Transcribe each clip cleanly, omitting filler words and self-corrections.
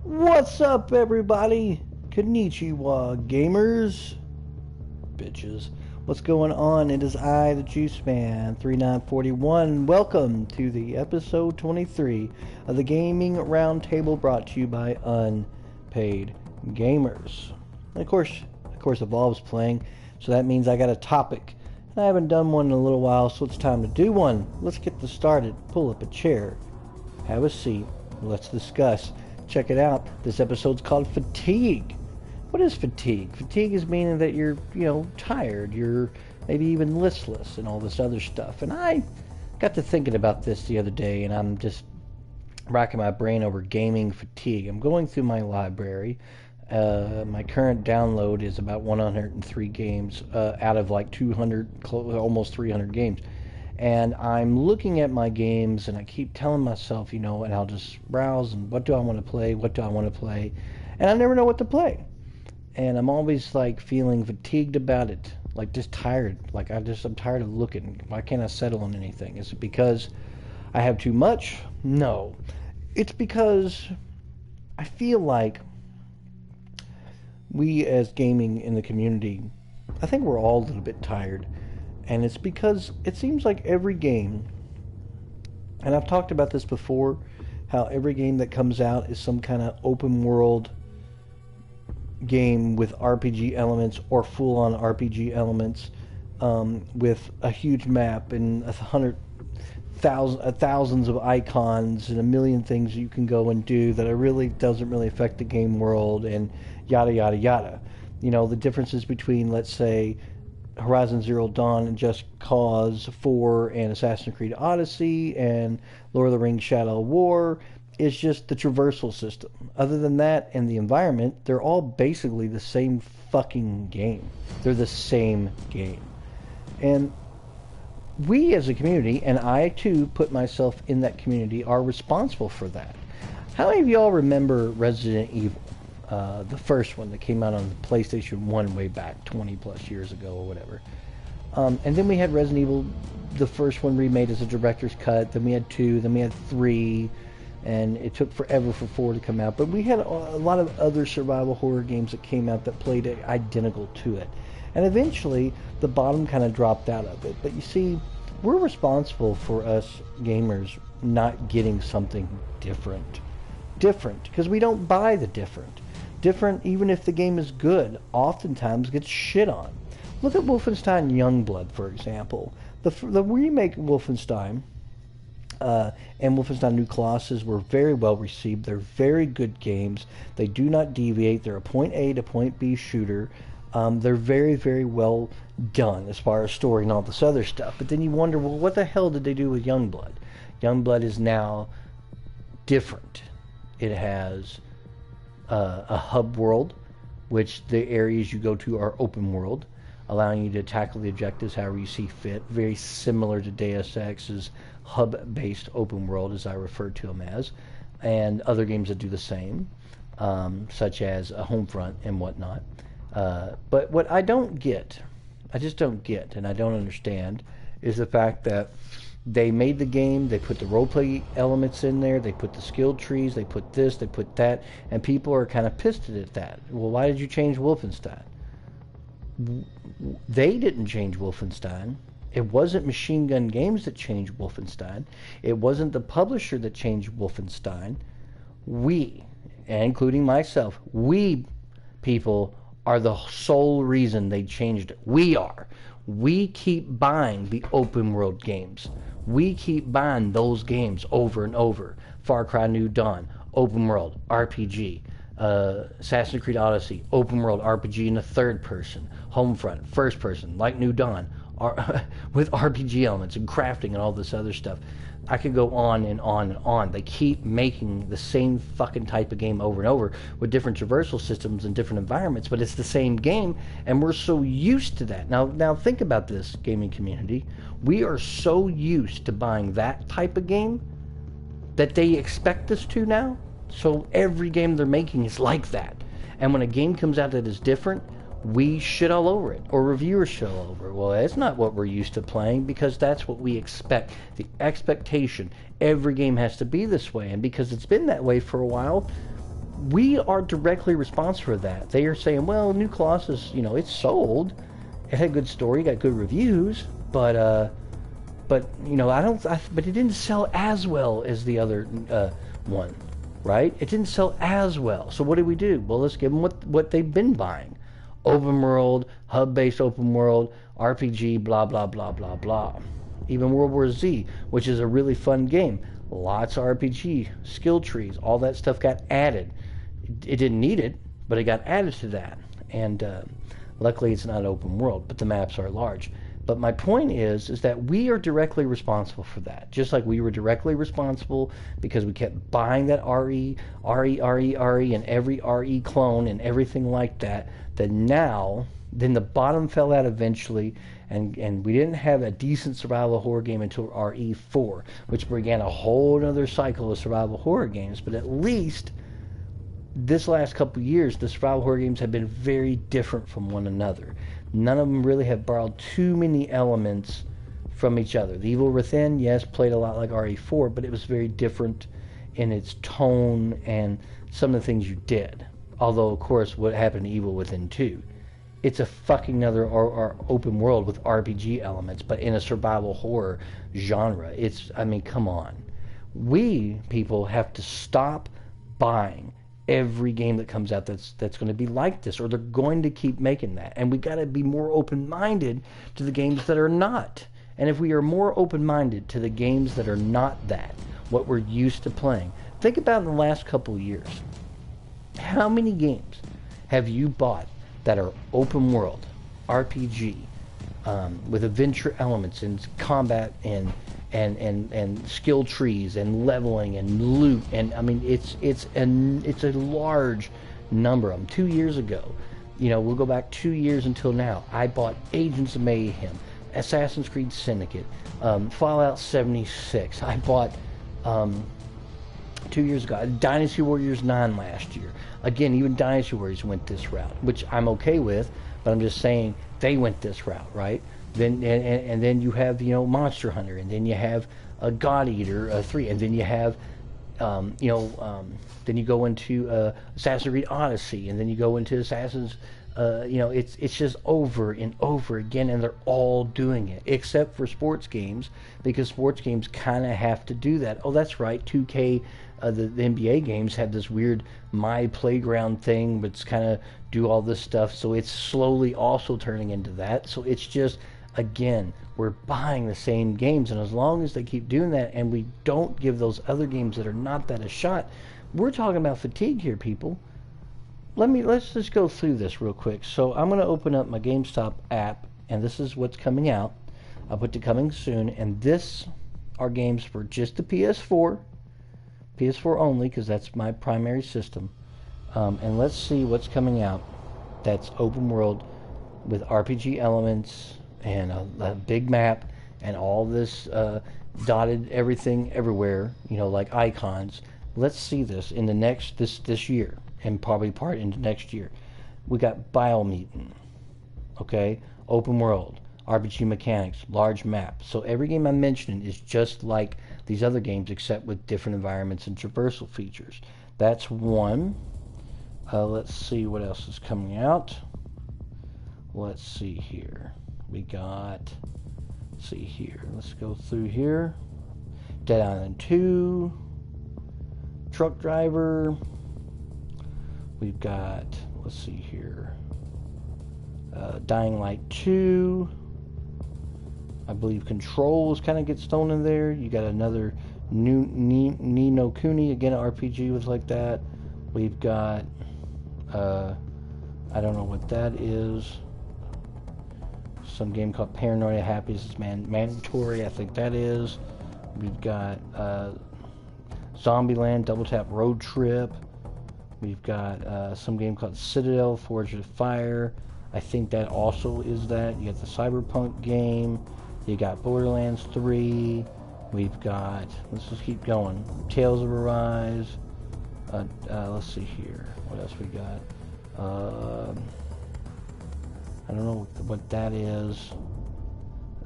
What's up, everybody? Konnichiwa, gamers. Bitches. What's going on? It is I, the JUICEman3941. Welcome to the episode 23 of the Gaming Roundtable brought to you by Unpaid Gamers. And of course, Evolve's playing, so that means I got a topic. And I haven't done one in a little while, so it's time to do one. Let's get this started. Pull up a chair. Have a seat. Let's discuss. Check it out. This episode's called Fatigue. What is fatigue? Fatigue is meaning that you're, tired. You're maybe even listless and all this other stuff. And I got to thinking about this the other day, and I'm just racking my brain over gaming fatigue. I'm going through my library. My current download is about 103 games out of like 200, almost 300 games. And I'm looking at my games, and I keep telling myself, and I'll just browse, and what do I want to play, and I never know what to play. And I'm always, like, feeling fatigued about it, like, just tired. Like, I'm tired of looking. Why can't I settle on anything? Is it because I have too much? No. It's because I feel like we, as gaming in the community, I think we're all a little bit tired. And it's because it seems like every game, and I've talked about this before, how every game that comes out is some kind of open world game with RPG elements or full-on RPG elements, with a huge map and thousands of icons and a million things you can go and do that really doesn't really affect the game world, and yada yada yada. The differences between, let's say, Horizon Zero Dawn and Just Cause 4 and Assassin's Creed Odyssey and Lord of the Rings Shadow of War is just the traversal system. Other than that and the environment, they're all basically the same fucking game. They're the same game. And we as a community, and I too put myself in that community, are responsible for that. How many of y'all remember Resident Evil? The first one that came out on the PlayStation 1 way back 20 plus years ago or whatever. And then we had Resident Evil, the first one remade as a director's cut. Then we had 2, then we had 3, and it took forever for 4 to come out. But we had a lot of other survival horror games that came out that played identical to it. And eventually, the bottom kind of dropped out of it. But you see, we're responsible for us gamers not getting something different. Different, because we don't buy the different. Different, even if the game is good, oftentimes gets shit on. Look at Wolfenstein Youngblood, for example. The remake of Wolfenstein and Wolfenstein New Colossus were very well received. They're very good games. They do not deviate. They're a point A to point B shooter. They're very, very well done as far as story and all this other stuff. But then you wonder, well, what the hell did they do with Youngblood? Youngblood is now different. It has a hub world, which the areas you go to are open world, allowing you to tackle the objectives however you see fit. Very similar to Deus Ex's hub-based open world, as I refer to them as, and other games that do the same, such as Homefront and whatnot. But what I just don't get, and I don't understand, is the fact that they made the game, they put the roleplay elements in there, they put the skill trees, they put this, they put that, and people are kind of pissed at that. Well, why did you change Wolfenstein? They didn't change Wolfenstein. It wasn't Machine Gun Games that changed Wolfenstein. It wasn't the publisher that changed Wolfenstein. We, including myself, we people are the sole reason they changed it. We are. We keep buying the open world games. We keep buying those games over and over. Far Cry New Dawn, open world, RPG. Assassin's Creed Odyssey, open world, RPG in the third person. Homefront, first person, like New Dawn, with RPG elements and crafting and all this other stuff. I could go on and on and on. They keep making the same fucking type of game over and over with different traversal systems and different environments, but it's the same game, and we're so used to that. Now think about this, gaming community. We are so used to buying that type of game that they expect us to now. So every game they're making is like that. And when a game comes out that is different, we shit all over it, or reviewers shit all over it. Well, that's not what we're used to playing, because that's what we expect. The expectation, every game has to be this way, and because it's been that way for a while, we are directly responsible for that. They are saying, well, New Colossus, it's sold. It had a good story, got good reviews, but but it didn't sell as well as the other one, right? It didn't sell as well. So what do we do? Well, let's give them what they've been buying: open world, hub-based open world, RPG, blah blah blah blah blah. Even World War Z, which is a really fun game, lots of RPG, skill trees, all that stuff got added. It didn't need it, but it got added to that. And luckily, it's not open world, but the maps are large. But my point is that we are directly responsible for that. Just like we were directly responsible because we kept buying that RE, and every RE clone and everything like that, then the bottom fell out eventually, and we didn't have a decent survival horror game until RE4, which began a whole other cycle of survival horror games. But at least this last couple of years, the survival horror games have been very different from one another. None of them really have borrowed too many elements from each other. The Evil Within, yes, played a lot like RE4, but it was very different in its tone and some of the things you did. Although, of course, what happened to Evil Within 2? It's a fucking another open world with RPG elements, but in a survival horror genre. Come on. We, people, have to stop buying every game that comes out that's going to be like this, or they're going to keep making that. And we got to be more open-minded to the games that are not. And if we are more open-minded to the games that are not that, what we're used to playing, think about in the last couple of years, how many games have you bought that are open world, RPG, with adventure elements and combat and skill trees and leveling and loot, and it's a large number of them. 2 years ago, we'll go back 2 years until now, I bought Agents of Mayhem, Assassin's Creed Syndicate, Fallout 76. I bought 2 years ago Dynasty Warriors 9 last year. Again, even Dynasty Warriors went this route, which I'm okay with, but I'm just saying they went this route, right? Then and then you have Monster Hunter, and then you have a God Eater 3, and then you have then you go into Assassin's Creed Odyssey, and then you go into Assassin's it's just over and over again, and they're all doing it except for sports games, because sports games kind of have to do that. Oh, that's right, 2K, the NBA games have this weird My Playground thing, but it's kind of do all this stuff, so it's slowly also turning into that. So it's just, again, we're buying the same games, and as long as they keep doing that and we don't give those other games that are not that a shot, we're talking about fatigue here, people. Let's just go through this real quick. So I'm going to open up my GameStop app, and this is what's coming out. I'll put the coming soon, and this are games for just the PS4 only, because that's my primary system. And let's see what's coming out that's open world with RPG elements and a big map and all this dotted everything everywhere, like icons. Let's see this in the next this year, and probably part into next year. We got Biomutant, okay? Open world, RPG mechanics, large map. So every game I'm mentioning is just like these other games, except with different environments and traversal features. That's one. Let's see what else is coming out. Let's see here. We got, see here. Let's go through here. Dead Island 2. Truck Driver. We've got, let's see here, Dying Light 2. I believe Controls kind of gets thrown in there. You got another new Ni no Kuni, again, an RPG was like that. We've got, I don't know what that is. Some game called Paranoia Happiness is Mandatory, I think that is. We've got Zombieland Double Tap Road Trip. We've got some game called Citadel Forge of Fire. I think that also is that. You got the Cyberpunk game. You got Borderlands 3. We've got, let's just keep going, Tales of Arise. Let's see here. What else we got? I don't know what that is.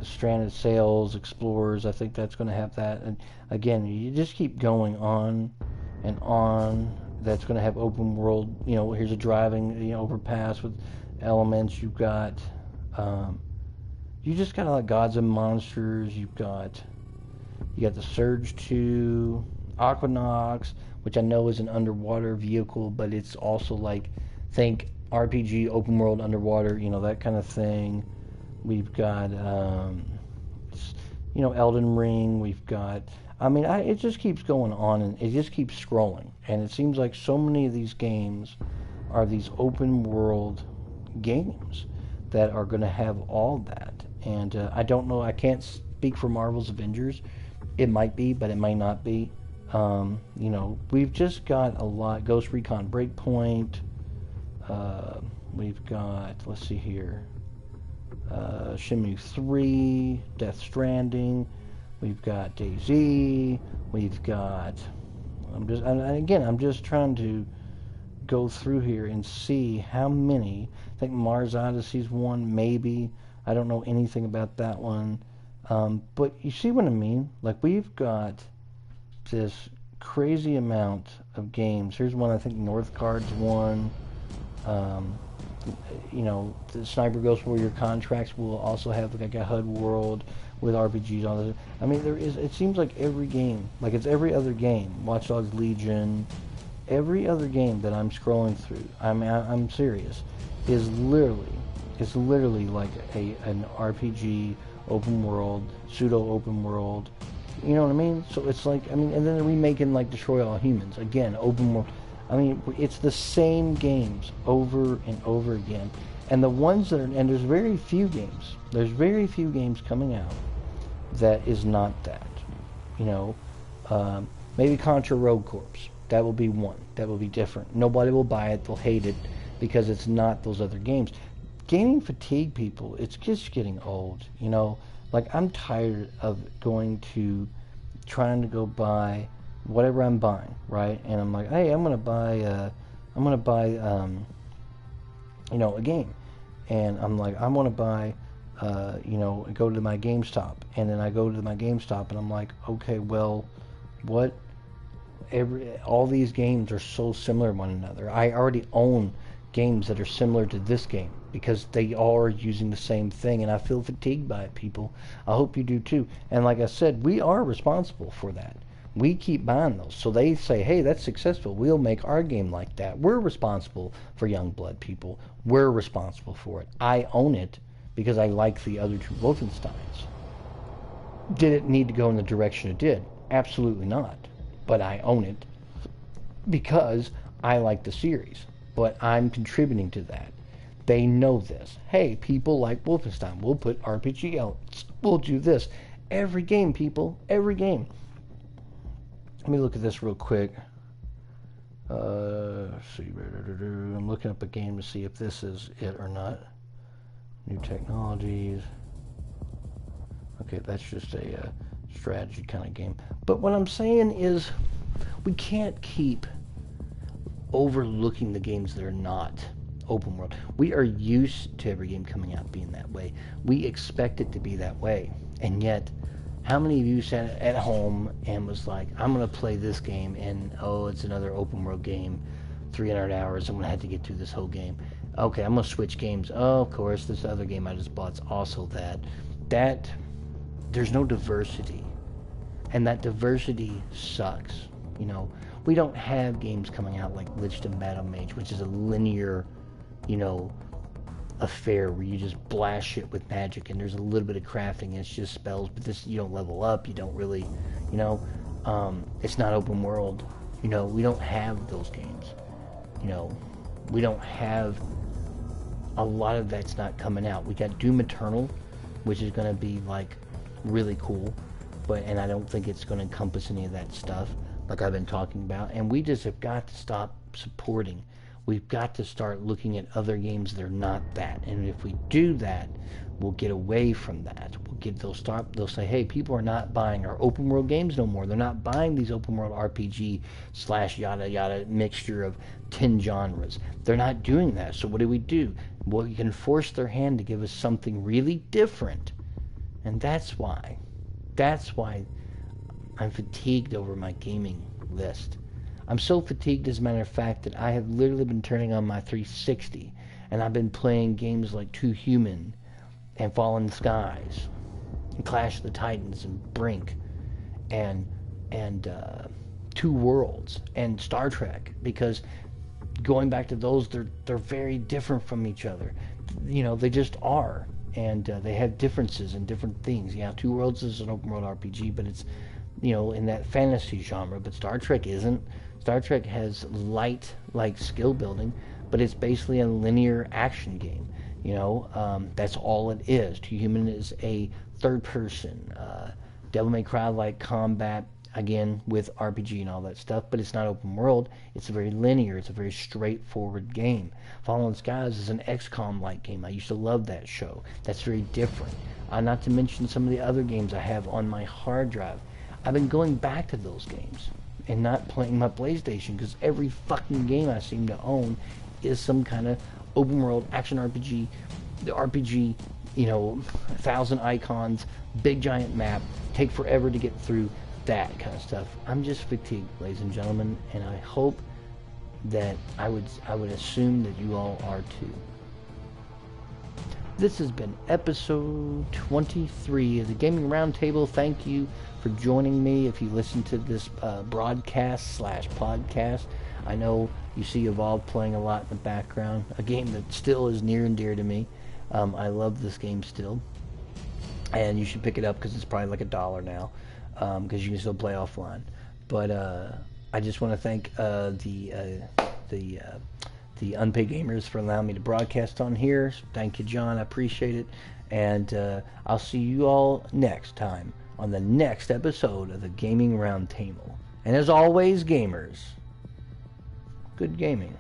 Stranded Sails, Explorers. I think that's going to have that. And again, you just keep going on and on. that's going to have open world. You know, here's a driving, you know, overpass with elements. You've got, you just got like Gods and Monsters. You got the Surge 2, Aquanox, which I know is an underwater vehicle, but it's also like, think RPG, open world, underwater, you know, that kind of thing. We've got, you know, Elden Ring. We've got, I mean, it just keeps going on, and it just keeps scrolling. And it seems like so many of these games are these open world games that are going to have all that. And I don't know, I can't speak for Marvel's Avengers. It might be, but it might not be. You know, we've just got a lot. Ghost Recon Breakpoint. We've got, let's see here, Shenmue 3, Death Stranding. We've got DayZ. We've got, I'm just trying to go through here and see how many. I think Mars Odyssey's one, maybe. I don't know anything about that one. But you see what I mean? Like, we've got this crazy amount of games. Here's one, I think Northgard's one. You know, the Sniper Ghost Warrior contracts will also have like a HUD world with RPGs on it. I mean, there is, it seems like every game, like it's every other game, Watch Dogs Legion, every other game that I'm scrolling through, I'm serious, is literally like an RPG, open world, pseudo open world. You know what I mean? So it's like, I mean, and then they're remaking like Destroy All Humans again, open world. I mean, it's the same games over and over again. And the ones that are, and there's very few games coming out that is not that. You know, maybe Contra Rogue Corps. That will be one. That will be different. Nobody will buy it. They'll hate it because it's not those other games. Gaming fatigue, people, it's just getting old. You know, like I'm tired of trying to go buy whatever I'm buying, right? And I'm like, hey, I'm gonna buy, you know, a game, and I'm like, I want to buy, you know, go to my GameStop, and then I go to my GameStop, and I'm like, okay, well, what? All these games are so similar to one another. I already own games that are similar to this game because they all are using the same thing, and I feel fatigued by it, people. I hope you do too. And like I said, we are responsible for that. We keep buying those. So they say, hey, that's successful. We'll make our game like that. We're responsible for Youngblood, people. We're responsible for it. I own it because I like the other two Wolfensteins. Did it need to go in the direction it did? Absolutely not. But I own it because I like the series. But I'm contributing to that. They know this. Hey, people like Wolfenstein. We'll put RPG elements. We'll do this. Every game, people. Every game. Let me look at this real quick. See, I'm looking up a game to see if this is it or not. New technologies. Okay, that's just a strategy kind of game. But what I'm saying is, we can't keep overlooking the games that are not open world. We are used to every game coming out being that way. We expect it to be that way. And yet, how many of you sat at home and was like, I'm going to play this game, and oh, it's another open world game, 300 hours, I'm going to have to get through this whole game. Okay, I'm going to switch games. Oh, of course, this other game I just bought's also that. There's no diversity. And that diversity sucks. You know, we don't have games coming out like Lich and Battle Mage, which is a linear, you know, affair where you just blast shit with magic and there's a little bit of crafting and it's just spells, but this, you don't level up, you don't really, you know, it's not open world. You know, we don't have those games. You know, we don't have a lot of that's not coming out. We got Doom Eternal, which is going to be like really cool, and I don't think it's going to encompass any of that stuff like I've been talking about. And we just have got to stop supporting. We've got to start looking at other games that are not that. And if we do that, we'll get away from that. They'll say, hey, people are not buying our open world games no more. They're not buying these open world RPG / yada yada mixture of 10 genres. They're not doing that. So what do? Well, you can force their hand to give us something really different. And that's why I'm fatigued over my gaming list. I'm so fatigued, as a matter of fact, that I have literally been turning on my 360, and I've been playing games like Too Human and Fallen Skies and Clash of the Titans and Brink and Two Worlds and Star Trek, because going back to those, they're very different from each other. You know, they just are, and they have differences in different things. Yeah, Two Worlds is an open world RPG, but it's, you know, in that fantasy genre. But Star Trek isn't. Star Trek has light, like, skill building, but it's basically a linear action game. You know, that's all it is. Too Human is a third person, Devil May Cry like combat, again with RPG and all that stuff, but it's not open world. It's very linear. It's a very straightforward game. Fallen Skies is an XCOM like game. I used to love that show. That's very different. Not to mention some of the other games I have on my hard drive. I've been going back to those games and not playing my PlayStation, because every fucking game I seem to own is some kind of open world action RPG. The RPG, you know, 1,000 icons, big giant map, take forever to get through, that kind of stuff. I'm just fatigued, ladies and gentlemen, and I hope that I would assume that you all are too. This has been episode 23 of the Gaming Roundtable. Thank you for joining me. If you listen to this broadcast/podcast, I know you see Evolve playing a lot in the background, a game that still is near and dear to me. I love this game still, and you should pick it up because it's probably like $1 now, because you can still play offline. But I just want to thank the Unpaid Gamers for allowing me to broadcast on here. So thank you, John. I appreciate it. And I'll see you all next time on the next episode of the Gaming Roundtable. And as always, gamers, good gaming.